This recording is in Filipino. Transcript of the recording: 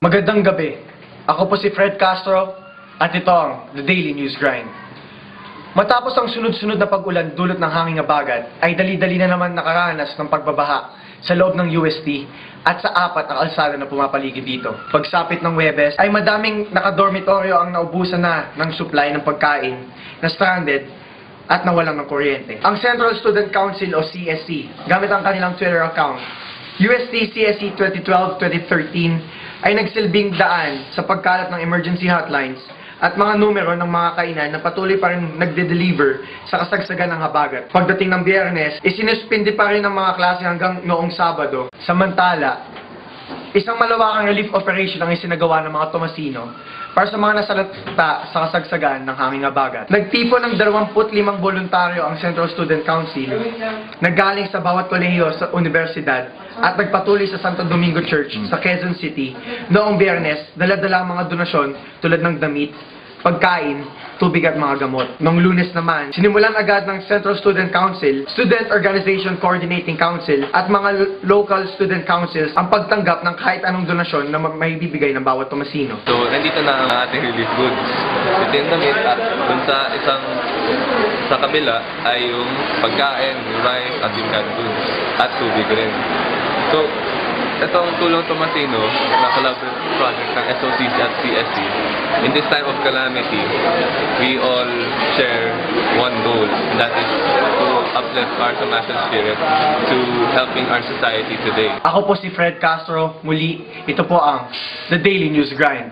Magandang gabi. Ako po si Fred Castro at ito ang The Daily News Grind. Matapos ang sunod-sunod na pag-ulan dulot ng hanging habagat, ay dali-dali na naman nakaranas ng pagbabaha sa loob ng UST at sa apat na kalsada na pumapaligid dito. Pagsapit ng Huwebes ay madaming nakadormitoryo ang naubusan na ng supply ng pagkain na stranded at nawalan ng kuryente. Ang Central Student Council o CSC, gamit ang kanilang Twitter account, UST CSC 2012-2013 ay nagsilbing daan sa pagkalat ng emergency hotlines at mga numero ng mga kainan na patuloy pa rin nagde-deliver sa kasagsagan ng habagat. Pagdating ng Biyernes, isinuspindi pa rin ang mga klase hanggang noong Sabado. Samantala, isang malawakang relief operation ang isinagawa ng mga Tomasino para sa mga nasalanta sa kasagsagan ng hanging habagat. Nagtipon ng 25 voluntaryo ang Central Student Council na galing sa bawat kolehiyo sa universidad at nagpatuloy sa Santo Domingo Church sa Quezon City noong Biyernes, dala-dala ang mga donasyon tulad ng damit, pagkain, tubig at mga gamot. Noong Lunes naman, sinimulan agad ng Central Student Council, Student Organization Coordinating Council at mga local student councils ang pagtanggap ng kahit anong donasyon na may bibigay ng bawat Tomasino. So, nandito na ang ating relief goods. Ito yung damit at dun sa kabila ay yung pagkain, rice at yung canned goods at tubig rin. So, itong Tulong Tomasino na collaborative project ng SOCC at CSC, in this time of calamity, we all share one goal, and that is to uplift our Tomasan spirit to helping our society today. Ako po si Fred Castro, muli, ito po ang The Daily News Grind.